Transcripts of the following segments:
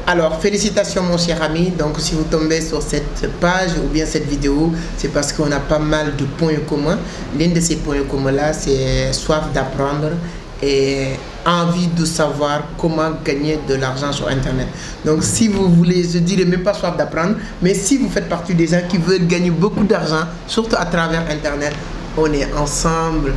Alors, félicitations mon cher ami. Donc, si vous tombez sur cette page ou bien cette vidéo, c'est parce qu'on a pas mal de points communs. L'un de ces points communs-là, c'est soif d'apprendre et envie de savoir comment gagner de l'argent sur Internet. Donc, si vous voulez, je dirais même pas soif d'apprendre, mais si vous faites partie des gens qui veulent gagner beaucoup d'argent, surtout à travers Internet, on est ensemble,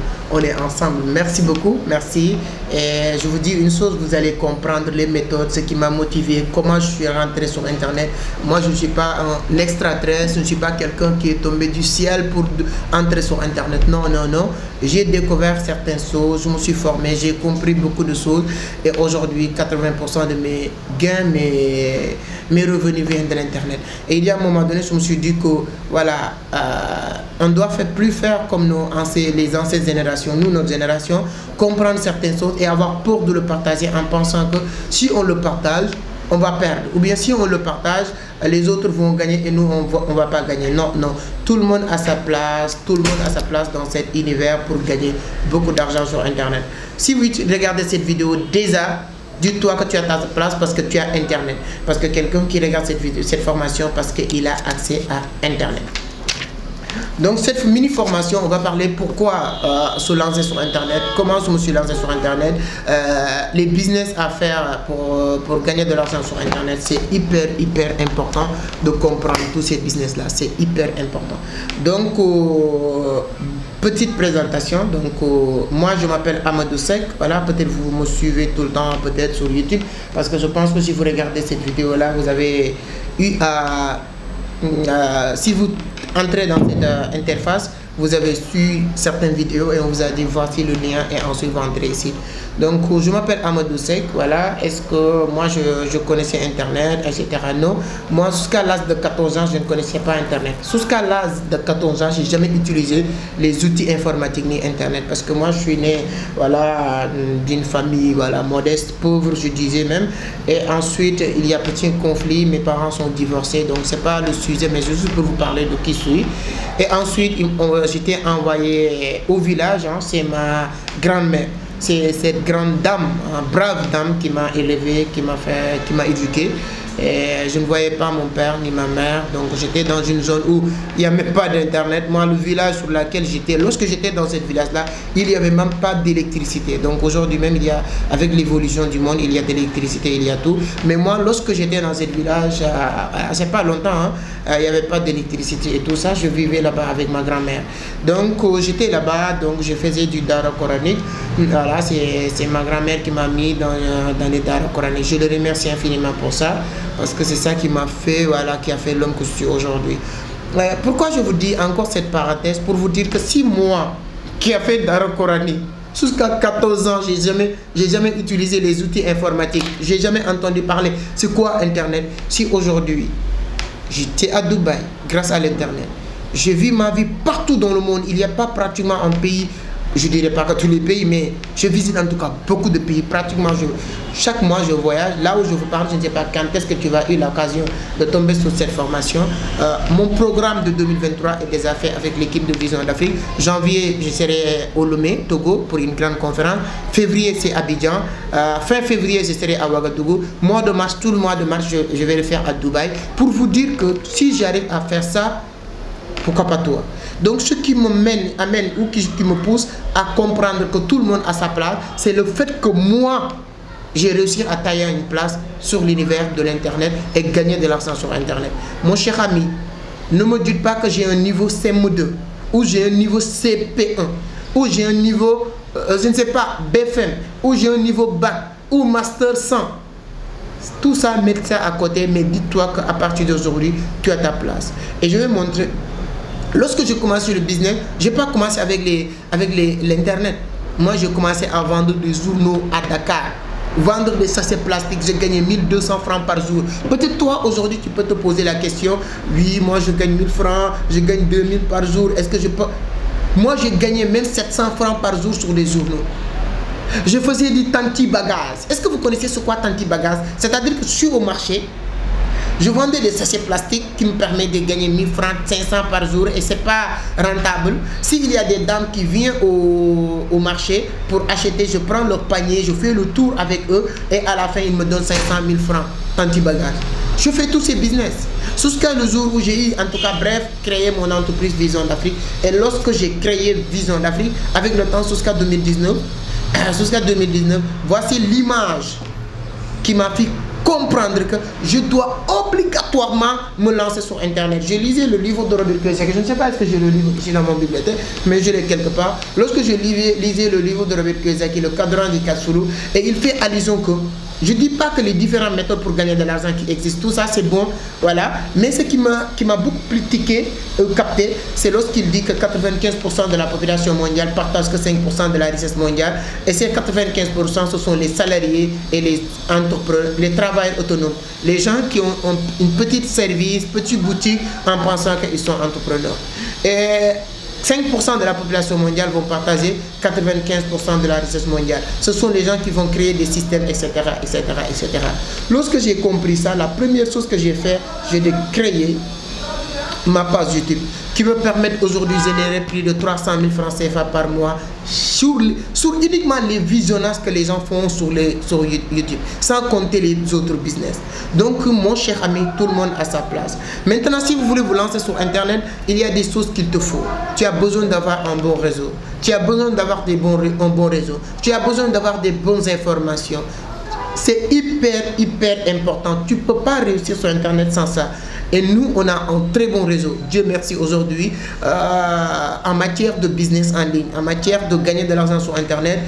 Merci beaucoup, merci. Et je vous dis une chose, vous allez comprendre les méthodes, ce qui m'a motivé, comment je suis rentré sur Internet. Moi, je ne suis pas un extraterrestre, je ne suis pas quelqu'un qui est tombé du ciel pour entrer sur Internet. Non, non, non. J'ai découvert certaines choses, je me suis formé, j'ai compris beaucoup de choses. Et aujourd'hui, 80% de mes gains, mes revenus viennent de l'Internet. Et il y a un moment donné, je me suis dit que, voilà, on doit plus faire comme les anciennes générations, nous, notre génération, comprendre certaines choses et avoir peur de le partager en pensant que si on le partage, on va perdre. Ou bien si on le partage, les autres vont gagner et nous, on va pas gagner. Non, non. Tout le monde a sa place, dans cet univers pour gagner beaucoup d'argent sur Internet. Si vous regardez cette vidéo déjà, dis-toi que tu as ta place parce que tu as Internet. Parce que quelqu'un qui regarde cette formation parce qu'il a accès à Internet. Donc cette mini-formation, on va parler pourquoi se lancer sur Internet, comment je me suis lancé sur Internet, les business à faire pour gagner de l'argent sur Internet. C'est hyper important de comprendre tous ces business-là, c'est hyper important. Donc, petite présentation, donc moi je m'appelle Amadou Seck, voilà, peut-être vous me suivez tout le temps, peut-être sur YouTube, parce que je pense que si vous regardez cette vidéo-là, vous avez eu à... si vous entrez dans cette interface, vous avez su certaines vidéos et on vous a dit voici le lien et ensuite vous entrez ici. Donc je m'appelle Amadou Seck, voilà. Est-ce que moi je connaissais Internet, etc. Non, moi jusqu'à l'âge de 14 ans je ne connaissais pas Internet. Jusqu'à l'âge de 14 ans, j'ai jamais utilisé les outils informatiques ni Internet parce que moi je suis né, voilà, d'une famille, voilà, modeste, pauvre, je disais même. Et ensuite il y a petit conflit, mes parents sont divorcés, donc c'est pas le sujet, mais juste pour vous parler de qui je suis. Et ensuite j'étais envoyé au village, hein, c'est ma grand-mère. C'est cette grande dame, brave dame qui m'a élevé, qui m'a éduqué. Et je ne voyais pas mon père ni ma mère, donc j'étais dans une zone où il n'y a même pas d'internet. Moi, le village sur lequel j'étais, lorsque j'étais dans ce village-là, il n'y avait même pas d'électricité. Donc aujourd'hui même, avec l'évolution du monde, il y a de l'électricité, il y a tout. Mais moi, lorsque j'étais dans ce village, c'est pas longtemps, hein, il n'y avait pas d'électricité et tout ça. Je vivais là-bas avec ma grand-mère. Donc j'étais là-bas, donc je faisais du dara coranique. Voilà, c'est ma grand-mère qui m'a mis dans les dara coraniques. Je le remercie infiniment pour ça. Parce que c'est ça qui m'a fait, voilà, qui a fait l'homme que je suis aujourd'hui. Pourquoi je vous dis encore cette parenthèse? Pour vous dire que si moi, qui a fait Dara Coranique, jusqu'à 14 ans, j'ai jamais utilisé les outils informatiques, j'ai jamais entendu parler, c'est quoi Internet? Si aujourd'hui, j'étais à Dubaï, grâce à l'Internet, je vis ma vie partout dans le monde, il n'y a pas pratiquement un pays, je ne dirais pas que tous les pays, mais je visite en tout cas beaucoup de pays. Pratiquement, chaque mois, je voyage. Là où je vous parle, je ne sais pas quand est-ce que tu vas eu l'occasion de tomber sur cette formation. Mon programme de 2023 est déjà fait avec l'équipe de Vision d'Afrique. Janvier, je serai au Lomé, Togo, pour une grande conférence. Février, c'est Abidjan. Fin février, je serai à Ouagadougou. Mois de mars, tout le mois de mars, je vais le faire à Dubaï. Pour vous dire que si j'arrive à faire ça, pourquoi pas toi? Donc ce qui amène ou qui me pousse à comprendre que tout le monde a sa place, c'est le fait que moi, j'ai réussi à tailler une place sur l'univers de l'Internet et gagner de l'argent sur Internet. Mon cher ami, ne me dites pas que j'ai un niveau CM2 ou j'ai un niveau CP1 ou j'ai un niveau, je ne sais pas, BFM ou j'ai un niveau BAC ou Master 100. Tout ça, mettez ça à côté, mais dis-toi qu'à partir d'aujourd'hui, tu as ta place. Et je vais montrer. Lorsque je commence le business, je n'ai pas commencé avec l'Internet. Moi, j'ai commencé à vendre des journaux à Dakar. Vendre des sachets plastiques, j'ai gagné 1200 francs par jour. Peut-être toi, aujourd'hui, tu peux te poser la question. Oui, moi, je gagne 1000 francs, je gagne 2000 par jour. Est-ce que je peux... Moi, j'ai gagné même 700 francs par jour sur les journaux. Je faisais du tanti bagage. Est-ce que vous connaissez ce qu'est tanti bagage? C'est-à-dire que je suis au marché. Je vendais des sachets plastiques qui me permettent de gagner 1000 francs, 500 par jour et c'est pas rentable. S'il y a des dames qui viennent au marché pour acheter, je prends leur panier, je fais le tour avec eux et à la fin, ils me donnent 500 000 francs anti-bagage. Je fais tous ces business. Jusqu'à le jour où j'ai eu, en tout cas, bref, créé mon entreprise Vision d'Afrique. Et lorsque j'ai créé Vision d'Afrique, avec le temps jusqu'à 2019, voici l'image qui m'a fait comprendre que je dois obligatoirement me lancer sur Internet. J'ai lisé le livre de Robert Kiyosaki. Je ne sais pas est-ce que j'ai le livre ici dans mon bibliothèque, mais je l'ai quelque part. Lorsque je lisais le livre de Robert Kiyosaki, le cadran du Katsuru, et il fait allusion que je ne dis pas que les différentes méthodes pour gagner de l'argent qui existent, tout ça c'est bon, voilà. Mais ce qui m'a beaucoup plus capté, c'est lorsqu'il dit que 95% de la population mondiale partage que 5% de la richesse mondiale. Et ces 95%, ce sont les salariés et les entrepreneurs, les travailleurs autonomes. Les gens qui ont une petite service, petite boutique en pensant qu'ils sont entrepreneurs. Et 5% de la population mondiale vont partager 95% de la richesse mondiale. Ce sont les gens qui vont créer des systèmes, etc., etc., etc. Lorsque j'ai compris ça, la première chose que j'ai fait, j'ai de créer ma page YouTube qui me permet aujourd'hui de générer plus de 300 000 francs CFA par mois sur uniquement les visionnages que les gens font sur YouTube, sans compter les autres business. Donc mon cher ami, tout le monde a sa place. Maintenant, si vous voulez vous lancer sur Internet, il y a des choses qu'il te faut. Tu as besoin d'avoir un bon réseau. Tu as besoin d'avoir un bon réseau. Tu as besoin d'avoir des bonnes informations. C'est hyper important. Tu ne peux pas réussir sur Internet sans ça. Et nous, on a un très bon réseau. Dieu merci aujourd'hui, en matière de business en ligne, en matière de gagner de l'argent sur Internet,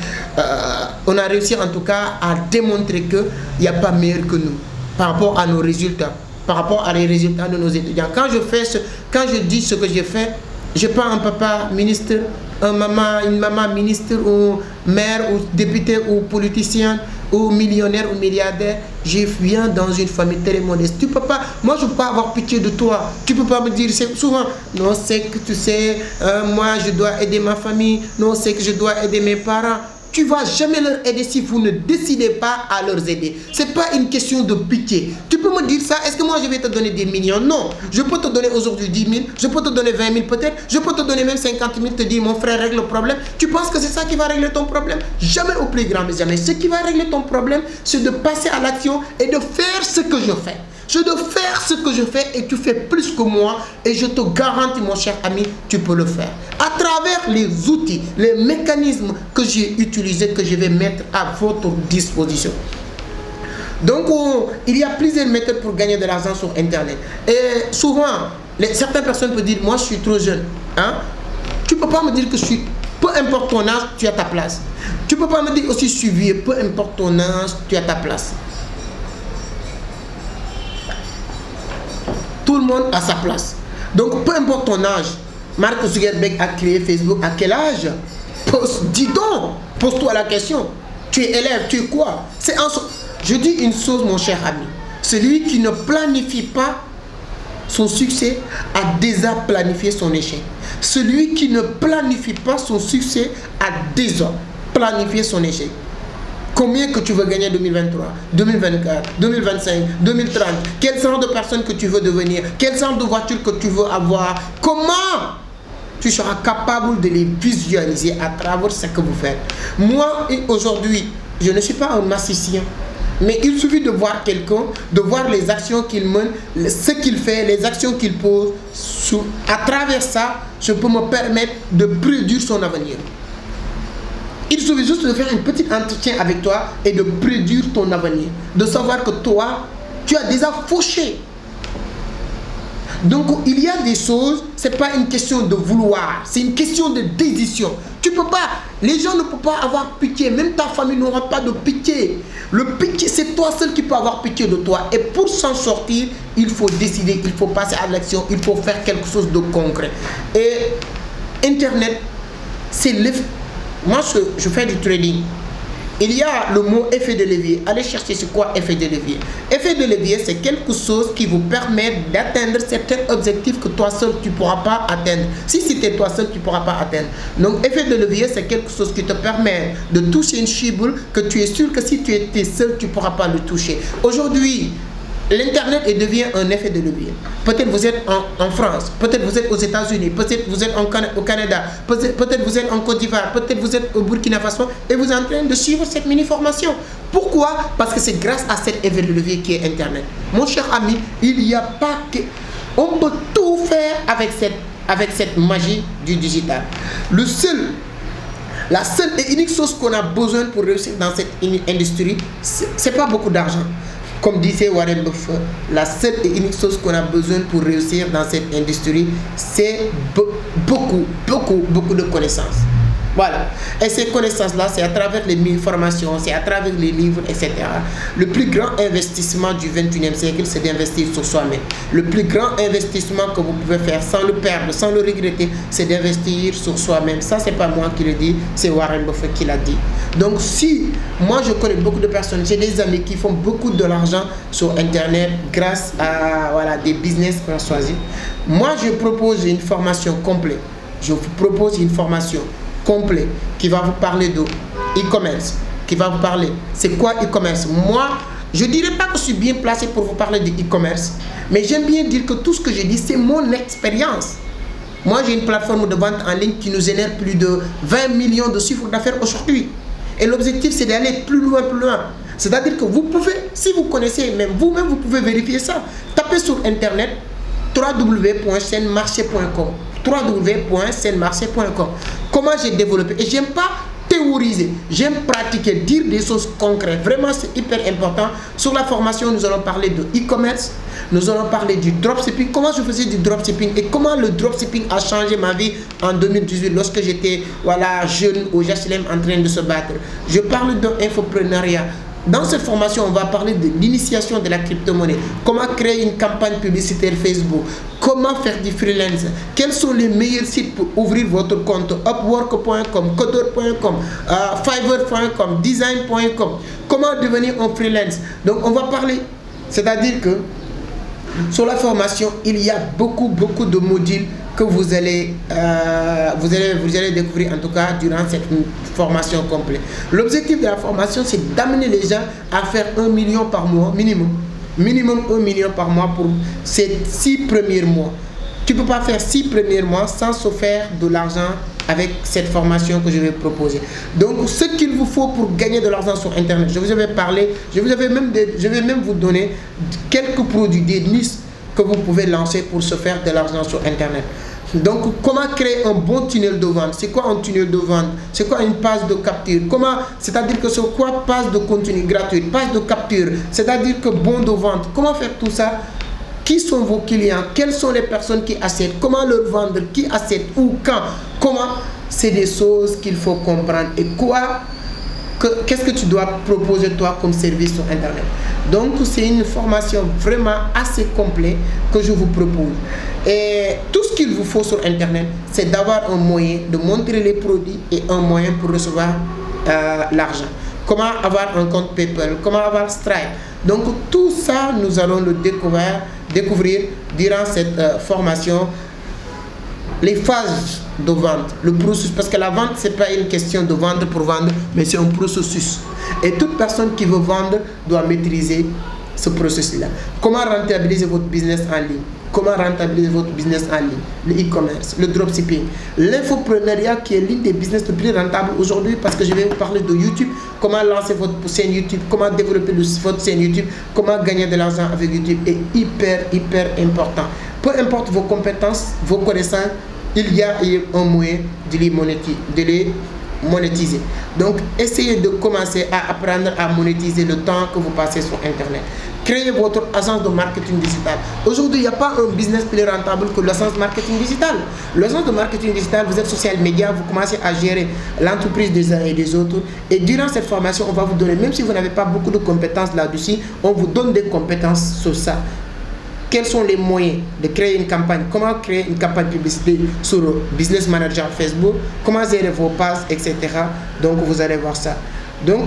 on a réussi en tout cas à démontrer qu'il n'y a pas meilleur que nous par rapport à nos résultats, par rapport à les résultats de nos étudiants. Quand je dis ce que j'ai fait, je prends un papa ministre, une maman ministre ou maire ou député ou politicien ou millionnaire ou milliardaire, je viens dans une famille très modeste. Tu peux pas, moi je peux pas avoir pitié de toi. Tu peux pas me dire souvent, non c'est que tu sais, moi je dois aider ma famille, non c'est que je dois aider mes parents. Tu ne vas jamais leur aider si vous ne décidez pas à leur aider. Ce n'est pas une question de pitié. Tu peux me dire ça, est-ce que moi je vais te donner des millions? Non. Je peux te donner aujourd'hui 10 000, je peux te donner 20 000 peut-être, je peux te donner même 50 000, te dire mon frère règle le problème. Tu penses que c'est ça qui va régler ton problème? Jamais au plus grand, mais jamais. Ce qui va régler ton problème, c'est de passer à l'action et de faire ce que je fais. Je dois faire ce que je fais et tu fais plus que moi et je te garantis mon cher ami, tu peux le faire. À travers les outils, les mécanismes que j'ai utilisés, que je vais mettre à votre disposition. Donc il y a plusieurs méthodes pour gagner de l'argent sur Internet. Et souvent, certaines personnes peuvent dire, moi je suis trop jeune. Hein? Tu ne peux pas me dire que je suis... Peu importe ton âge, tu as ta place. Tu ne peux pas me dire aussi je suis vieux. Peu importe ton âge, tu as ta place. Tout le monde a sa place. Donc, peu importe ton âge, Mark Zuckerberg a créé Facebook à quel âge? Dis donc, pose-toi la question. Tu es élève, tu es quoi? Je dis une chose, mon cher ami. Celui qui ne planifie pas son succès a déjà planifié son échec. Celui qui ne planifie pas son succès a déjà planifié son échec. Combien que tu veux gagner 2023, 2024, 2025, 2030? Quel genre de personne que tu veux devenir? Quel genre de voiture que tu veux avoir? Comment tu seras capable de les visualiser à travers ce que vous faites? Moi, aujourd'hui, je ne suis pas un magicien. Mais il suffit de voir quelqu'un, de voir les actions qu'il mène, ce qu'il fait, les actions qu'il pose. À travers ça, je peux me permettre de prédire son avenir. Il suffit juste de faire un petit entretien avec toi et de prédire ton avenir. De savoir que toi, tu as déjà fauché. Donc, il y a des choses, ce n'est pas une question de vouloir, c'est une question de décision. Tu peux pas, les gens ne peuvent pas avoir pitié, même ta famille n'aura pas de pitié. Le pitié, c'est toi seul qui peux avoir pitié de toi. Et pour s'en sortir, il faut décider, il faut passer à l'action, il faut faire quelque chose de concret. Et Internet, c'est le... Moi, je fais du trading. Il y a le mot effet de levier. Allez chercher c'est quoi effet de levier. Effet de levier, c'est quelque chose qui vous permet d'atteindre certains objectifs que toi seul, tu ne pourras pas atteindre. Si c'était toi seul, tu ne pourras pas atteindre. Donc, effet de levier, c'est quelque chose qui te permet de toucher une cible que tu es sûr que si tu étais seul, tu ne pourras pas le toucher. Aujourd'hui, L'Internet devient un effet de levier. Peut-être vous êtes en France, peut-être vous êtes aux États-Unis, peut-être vous êtes au Canada, peut-être vous êtes en Côte d'Ivoire, peut-être vous êtes au Burkina Faso et vous êtes en train de suivre cette mini-formation. Pourquoi? Parce que c'est grâce à cet effet de levier qui est Internet. Mon cher ami, il n'y a pas que... On peut tout faire avec cette magie du digital. La seule et unique chose qu'on a besoin pour réussir dans cette industrie, c'est pas beaucoup d'argent. Comme disait Warren Buffett, la seule et unique chose qu'on a besoin pour réussir dans cette industrie, c'est beaucoup de connaissances. Voilà. Et ces connaissances-là, c'est à travers les formations, c'est à travers les livres, etc. Le plus grand investissement du 21e siècle, c'est d'investir sur soi-même. Le plus grand investissement que vous pouvez faire sans le perdre, sans le regretter, c'est d'investir sur soi-même. Ça, c'est pas moi qui le dis, c'est Warren Buffett qui l'a dit. Donc, si moi, je connais beaucoup de personnes, j'ai des amis qui font beaucoup de l'argent sur Internet grâce à des business qu'on a choisi. Moi, je propose une formation complète. Je vous propose une formation complet qui va vous parler de e-commerce, qui va vous parler c'est quoi e-commerce. Moi, je ne dirais pas que je suis bien placé pour vous parler de e-commerce, mais j'aime bien dire que tout ce que je dis, c'est mon expérience. Moi, j'ai une plateforme de vente en ligne qui nous génère plus de 20 millions de chiffres d'affaires aujourd'hui. Et l'objectif, c'est d'aller plus loin. C'est-à-dire que vous pouvez, si vous connaissez, même vous-même, vous pouvez vérifier ça. Tapez sur Internet www.chaînemarché.com www.chaînemarché.com. Comment j'ai développé. Et j'aime pas théoriser, j'aime pratiquer, dire des choses concrètes. Vraiment, c'est hyper important. Sur la formation, nous allons parler de e-commerce, nous allons parler du dropshipping, comment je faisais du dropshipping et comment le dropshipping a changé ma vie en 2018 lorsque j'étais jeune au HLM en train de se battre. Je parle d'infopreneuriat. Dans cette formation, on va parler de l'initiation de la crypto-monnaie, comment créer une campagne publicitaire Facebook, comment faire du freelance, quels sont les meilleurs sites pour ouvrir votre compte, upwork.com, coder.com, fiverr.com, design.com, comment devenir un freelance. Donc on va parler, c'est-à-dire que sur la formation, il y a beaucoup de modules que vous allez découvrir en tout cas durant cette formation complète. L'objectif de la formation, c'est d'amener les gens à faire 1 million par mois, minimum 1 million par mois pour ces 6 premiers mois. Tu ne peux pas faire 6 premiers mois sans se faire de l'argent avec cette formation que je vais proposer. Donc, ce qu'il vous faut pour gagner de l'argent sur Internet, je vous avais parlé, je vais même vous donner quelques produits, des niches que vous pouvez lancer pour se faire de l'argent sur Internet. Donc, comment créer un bon tunnel de vente? C'est quoi un tunnel de vente? C'est quoi une page de capture? C'est-à-dire que c'est quoi page de contenu gratuit, page de capture, c'est-à-dire que bon de vente. Comment faire tout ça? Qui sont vos clients? Quelles sont les personnes qui achètent? Comment leur vendre? Qui achète? Où? Quand? Comment? C'est des choses qu'il faut comprendre. Et qu'est-ce que tu dois proposer toi comme service sur Internet? Donc, c'est une formation vraiment assez complète que je vous propose. Et tout ce qu'il vous faut sur Internet, c'est d'avoir un moyen de montrer les produits et un moyen pour recevoir l'argent. Comment avoir un compte PayPal, comment avoir Stripe. Donc, tout ça, nous allons le découvrir durant cette formation. Les phases de vente, le processus, parce que la vente, ce n'est pas une question de vendre pour vendre, mais c'est un processus. Et toute personne qui veut vendre doit maîtriser ce processus-là. Comment rentabiliser votre business en ligne? Comment rentabiliser votre business en ligne? Le e-commerce, le dropshipping, l'infopreneuriat qui est l'une des business les plus rentables aujourd'hui, parce que je vais vous parler de YouTube, comment lancer votre chaîne YouTube, comment développer votre chaîne YouTube, comment gagner de l'argent avec YouTube est hyper important. Peu importe vos compétences, vos connaissances, il y a un moyen de les monétiser. Donc, essayez de commencer à apprendre à monétiser le temps que vous passez sur Internet. Créez votre agence de marketing digital. Aujourd'hui, il n'y a pas un business plus rentable que l'agence marketing digital. L'agence de marketing digital, vous êtes social media, vous commencez à gérer l'entreprise des uns et des autres. Et durant cette formation, on va vous donner, même si vous n'avez pas beaucoup de compétences là-dessus, on vous donne des compétences sur ça. Quels sont les moyens de créer une campagne? Comment créer une campagne publicitaire sur Business Manager Facebook? Comment gérer vos pages, etc. Donc, vous allez voir ça. Donc,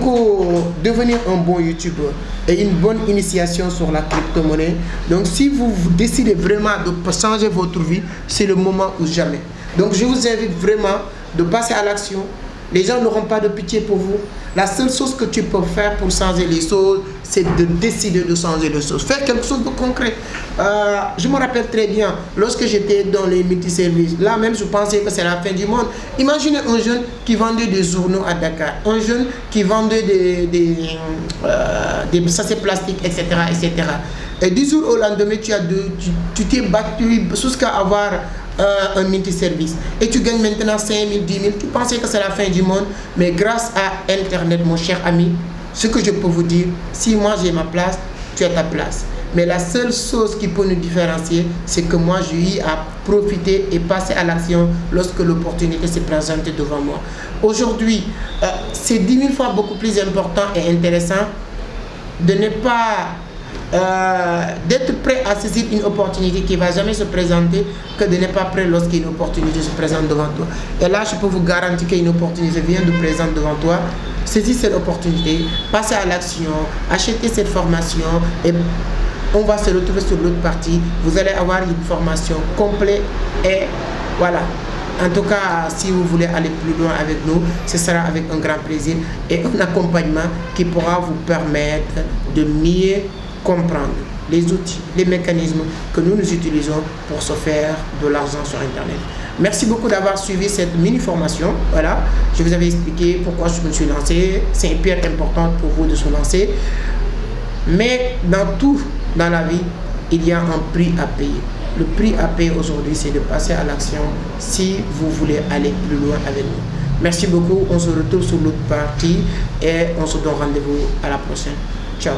devenir un bon YouTuber et une bonne initiation sur la crypto-monnaie. Donc, si vous décidez vraiment de changer votre vie, c'est le moment ou jamais. Donc, je vous invite vraiment de passer à l'action, Les gens n'auront pas de pitié pour vous. La seule chose que tu peux faire pour changer les choses, c'est de décider de changer les choses. Faire quelque chose de concret. Je me rappelle très bien, lorsque j'étais dans les multiservices, là même je pensais que c'est la fin du monde. Imaginez un jeune qui vendait des journaux à Dakar, un jeune qui vendait des sachets plastiques, etc., etc. Et du jour au lendemain, tu t'es battu jusqu'à avoir un multiservice. Et tu gagnes maintenant 5 000, 10 000. Tu pensais que c'est la fin du monde. Mais grâce à Internet, mon cher ami, ce que je peux vous dire, si moi j'ai ma place, tu as ta place. Mais la seule chose qui peut nous différencier, c'est que moi j'ai eu à profiter et passer à l'action lorsque l'opportunité s'est présentée devant moi. Aujourd'hui, c'est 10 000 fois beaucoup plus important et intéressant de ne pas d'être prêt à saisir une opportunité qui ne va jamais se présenter que de ne pas prêt lorsqu'une opportunité se présente devant toi. Et là, je peux vous garantir qu'une opportunité vient de présenter devant toi. Saisis cette opportunité, passez à l'action, achetez cette formation et on va se retrouver sur l'autre partie. Vous allez avoir une formation complète et voilà. En tout cas, si vous voulez aller plus loin avec nous, ce sera avec un grand plaisir et un accompagnement qui pourra vous permettre de mieux comprendre les outils, les mécanismes que nous utilisons pour se faire de l'argent sur Internet. Merci beaucoup d'avoir suivi cette mini-formation. Voilà, je vous avais expliqué pourquoi je me suis lancé. C'est hyper important pour vous de se lancer. Mais dans tout, dans la vie, il y a un prix à payer. Le prix à payer aujourd'hui, c'est de passer à l'action si vous voulez aller plus loin avec nous. Merci beaucoup. On se retrouve sur l'autre partie et on se donne rendez-vous à la prochaine. Ciao.